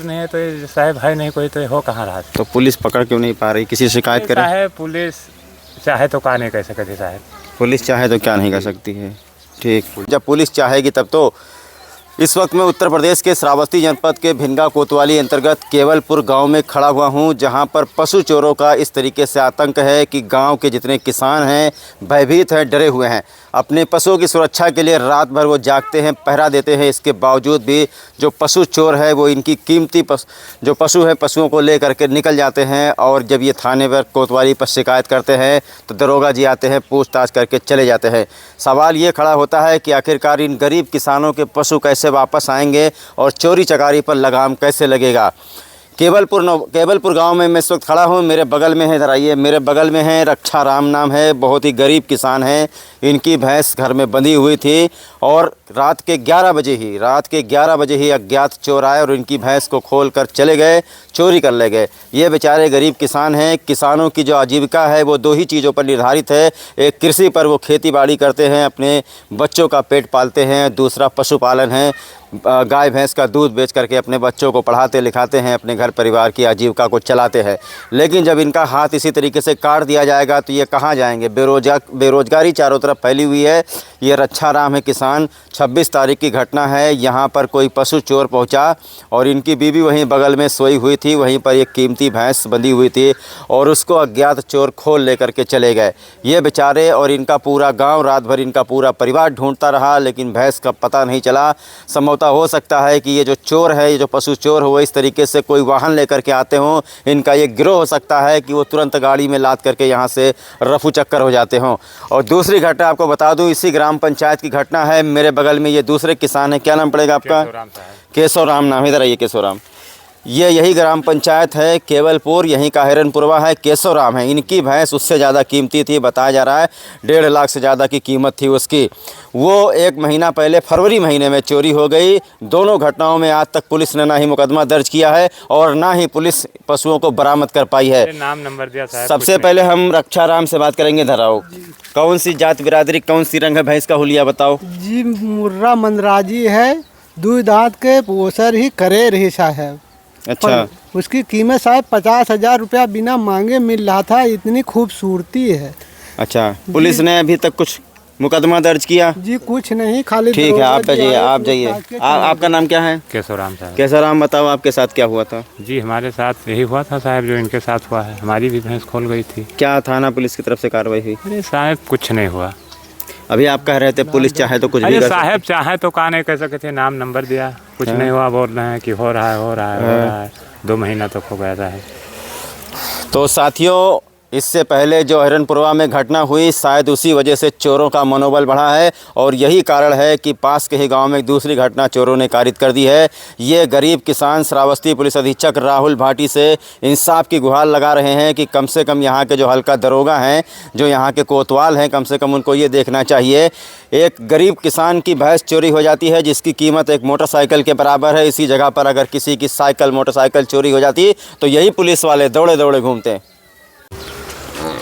नहीं है तो ये साहब है नहीं कोई, तो ये हो कहाँ रहा। तो पुलिस पकड़ क्यों नहीं पा रही? किसी शिकायत करे? साहब पुलिस चाहे तो कहा नहीं कह सकती साहब। पुलिस चाहे तो क्या नहीं कर सकती है। ठीक, जब पुलिस चाहेगी तब तो। इस वक्त मैं उत्तर प्रदेश के श्रावस्ती जनपद के भिनगा कोतवाली अंतर्गत केवलपुर गांव में खड़ा हुआ हूं, जहां पर पशु चोरों का इस तरीके से आतंक है कि गांव के जितने किसान हैं भयभीत हैं, डरे हुए हैं। अपने पशुओं की सुरक्षा के लिए रात भर वो जागते हैं, पहरा देते हैं। इसके बावजूद भी जो पशु चोर है वो इनकी कीमती जो पशु है पशुओं को ले करके निकल जाते हैं। और जब ये थाने पर कोतवाली पर शिकायत करते हैं तो दरोगा जी आते हैं, पूछताछ करके चले जाते हैं। सवाल ये खड़ा होता है कि आखिरकार इन गरीब किसानों के पशु कैसे वापस आएंगे और चोरी चकारी पर लगाम कैसे लगेगा। केवलपुर गांव में मैं इस वक्त खड़ा हूं। मेरे बगल में है, इधर आइए, मेरे बगल में है रक्षा राम नाम है, बहुत ही गरीब किसान हैं। इनकी भैंस घर में बंधी हुई थी और रात के 11 बजे ही अज्ञात चोर आए और इनकी भैंस को खोल कर चले गए, चोरी कर ले गए। ये बेचारे गरीब किसान हैं। किसानों की जो आजीविका है वो दो ही चीज़ों पर निर्धारित है। एक कृषि पर, वो खेती बाड़ी करते हैं, अपने बच्चों का पेट पालते हैं। दूसरा पशुपालन है, गाय भैंस का दूध बेच करके अपने बच्चों को पढ़ाते लिखाते हैं, अपने घर परिवार की आजीविका को चलाते हैं। लेकिन जब इनका हाथ इसी तरीके से काट दिया जाएगा तो ये कहाँ जाएंगे? बेरोजगारी चारों तरफ फैली हुई है। ये रक्षा राम है किसान। 26 तारीख की घटना है। यहाँ पर कोई पशु चोर पहुँचा और इनकी बीवी वहीं बगल में सोई हुई थी। वहीं पर एक कीमती भैंस बंधी हुई थी और उसको अज्ञात चोर खोल लेकर के चले गए। ये बेचारे और इनका पूरा गाँव, रात भर इनका पूरा परिवार ढूंढता रहा, लेकिन भैंस का पता नहीं चला। हो सकता है कि ये जो चोर है, ये जो पशु चोर हो, इस तरीके से कोई वाहन लेकर के आते हों। इनका ये गिरोह हो सकता है कि वो तुरंत गाड़ी में लाद करके यहाँ से रफू चक्कर हो जाते हों। और दूसरी घटना आपको बता दूं, इसी ग्राम पंचायत की घटना है। मेरे बगल में ये दूसरे किसान है, क्या नाम पड़ेगा आपका? केशव राम नाम। इधर आइए केशव राम। ये यही ग्राम पंचायत है केवलपुर, यहीं का हिरनपुरवा है। केशव राम है। इनकी भैंस उससे ज़्यादा कीमती थी, बताया जा रहा है 1.5 लाख से ज़्यादा की कीमत थी उसकी। वो 1 महीना पहले फरवरी महीने में चोरी हो गई। दोनों घटनाओं में आज तक पुलिस ने ना ही मुकदमा दर्ज किया है और ना ही पुलिस पशुओं को बरामद कर पाई है। नाम नंबर दिया साहब। सबसे पहले हम रक्षा राम से बात करेंगे। धराओ, कौन सी जात बिरादरी, कौन सी रंग है भैंस का, हुलिया बताओ जी। मुर्रा मंदराजी है, 2 दांत के पोसर ही करे रही साहब। अच्छा, उसकी कीमत साहब 50,000 रुपया बिना मांगे मिल रहा था, इतनी खूबसूरती है। अच्छा, पुलिस ने अभी तक कुछ मुकदमा दर्ज किया? जी कुछ नहीं, खाली ठीक है, आप जाइए, आप जाइए। आपका नाम क्या है? केशव राम साहब। केशव राम, बताओ आपके साथ क्या हुआ था? जी हमारे साथ यही हुआ था साहब जो इनके साथ हुआ है। हमारी भी भैंस खोल गई थी। क्या थाना पुलिस की तरफ से कार्रवाई हुई? अरे साहब कुछ नहीं हुआ। अभी आप कह रहे थे पुलिस चाहे तो कुछ भी कर साहब चाहे तो कहा नहीं कह सकते थे। नाम नंबर दिया, कुछ नहीं हुआ। बोल रहे हैं कि हो रहा है 2 महीना तक हो गया है। तो साथियों, इससे पहले जो हिरनपुरवा में घटना हुई, शायद उसी वजह से चोरों का मनोबल बढ़ा है और यही कारण है कि पास के ही गांव में एक दूसरी घटना चोरों ने कारित कर दी है। ये गरीब किसान श्रावस्ती पुलिस अधीक्षक राहुल भाटी से इंसाफ की गुहार लगा रहे हैं कि कम से कम यहाँ के जो हल्का दरोगा हैं, जो यहाँ के कोतवाल हैं, कम से कम उनको ये देखना चाहिए। एक गरीब किसान की भैंस चोरी हो जाती है जिसकी कीमत एक मोटरसाइकिल के बराबर है। इसी जगह पर अगर किसी की साइकिल, मोटरसाइकिल चोरी हो जाती तो यही पुलिस वाले दौड़े दौड़े घूमते हैं।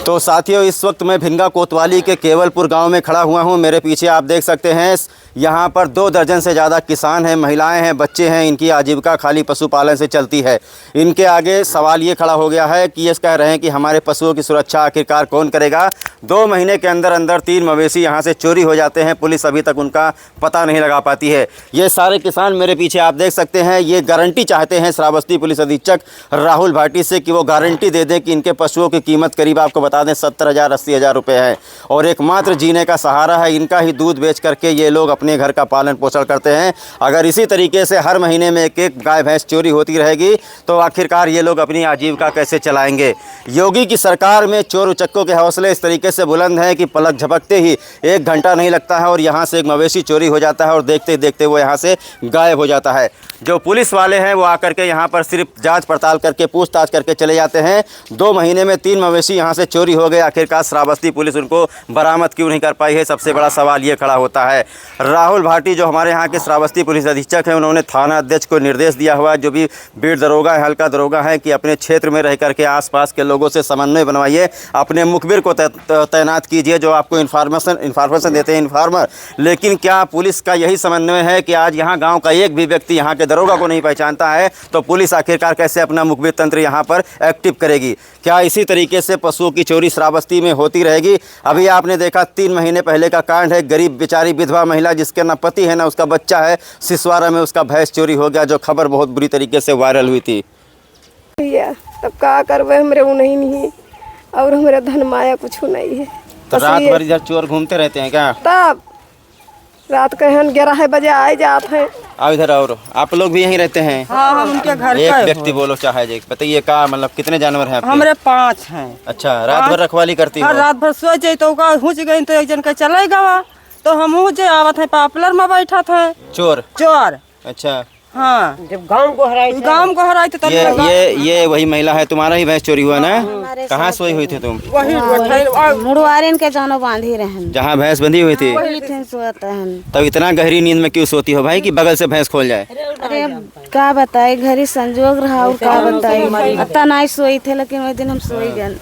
तो साथियों, इस वक्त मैं भिनगा कोतवाली के केवलपुर गांव में खड़ा हुआ हूं। मेरे पीछे आप देख सकते हैं, यहां पर 2 दर्जन से ज़्यादा किसान हैं, महिलाएं हैं, बच्चे हैं। इनकी आजीविका खाली पशुपालन से चलती है। इनके आगे सवाल ये खड़ा हो गया है कि ये कह रहे हैं कि हमारे पशुओं की सुरक्षा आखिरकार कौन करेगा। 2 महीने के अंदर अंदर 3 मवेशी यहाँ से चोरी हो जाते हैं। पुलिस अभी तक उनका पता नहीं लगा पाती है। ये सारे किसान मेरे पीछे आप देख सकते हैं, ये गारंटी चाहते हैं श्रावस्ती पुलिस अधीक्षक राहुल भाटी से कि वो गारंटी दे दें कि इनके पशुओं की कीमत करीब आपको बता दें 70,000 80,000 रुपये है और एकमात्र जीने का सहारा है। इनका ही दूध बेच करके ये लोग अपने घर का पालन पोषण करते हैं। अगर इसी तरीके से हर महीने में एक गाय भैंस चोरी होती रहेगी तो आखिरकार ये लोग अपनी आजीविका कैसे चलाएंगे। योगी की सरकार में चोर उचक्कों के हौसले इस तरीके से बुलंद हैं कि पलक झपकते ही 1 घंटा नहीं लगता है और यहाँ से एक मवेशी चोरी हो जाता है और देखते देखते वो यहाँ से गायब हो जाता है। जो पुलिस वाले हैं वो आकर के यहाँ पर सिर्फ जांच पड़ताल करके पूछताछ करके चले जाते हैं। 2 महीने में 3 मवेशी यहाँ से चोरी चोरी हो गए, आखिरकार श्रावस्ती पुलिस उनको बरामद क्यों नहीं कर पाई है, सबसे बड़ा सवाल ये खड़ा होता है। राहुल भाटी जो हमारे यहाँ के श्रावस्ती पुलिस अधीक्षक हैं, उन्होंने थाना अध्यक्ष को निर्देश दिया हुआ है, जो भी बीट दरोगा है, हल्का दरोगा है, कि अपने क्षेत्र में रह करके आसपास के लोगों से समन्वय बनवाइए, अपने मुखबिर को तैनात कीजिए जो आपको इन्फॉर्मेशन देते हैं इन्फॉर्मर। लेकिन क्या पुलिस का यही समन्वय है कि आज यहाँ गाँव का एक भी व्यक्ति यहाँ के दरोगा को नहीं पहचानता है, तो पुलिस आखिरकार कैसे अपना मुखबिर तंत्र यहाँ पर एक्टिव करेगी? क्या इसी तरीके से पशुओं की चोरी श्रावस्ती में होती रहेगी? अभी आपने देखा 3 महीने पहले का कांड है, गरीब बेचारी विधवा महिला जिसके ना पति है ना उसका बच्चा है, सिसवारा में उसका भैंस चोरी हो गया, जो खबर बहुत बुरी तरीके से वायरल हुई थी। तब का करवे, हमरे वो नहीं और हमारे धन माया कुछ नहीं है। तो रात भर इधर चोर घूमते रहते हैं क्या? तब रात के 11 बजे आए जाते हैं। आओ इधर, और आप लोग भी यहीं रहते हैं? हाँ, हम उनके घर एक का व्यक्ति बोलो चाहे एक बताइए, का मतलब कितने जानवर हैं आपके? हमरे 5 हैं। अच्छा, रात भर रखवाली करती हो? हाँ, रात भर सो जाए तो हुच गई तो एक जन के चले गवा, तो हम जे आवत है पापलर में बैठा थे चोर। अच्छा, हाँ, जब गांव को हराई तो ये वही महिला है, तुम्हारा ही भैंस चोरी हुआ ना? कहाँ सोई हुई थी तुम? वही मुड़वारिन के जानो बांधी रहन, जहाँ भैंस बंधी हुई थी। तब इतना गहरी नींद में क्यों सोती हो भाई कि बगल से भैंस खोल जाए? अरे का बताए, घरी संजोग रहा और का बताए, अत्ता नहीं सोई थे, लेकिन वही दिन हम सोई गए।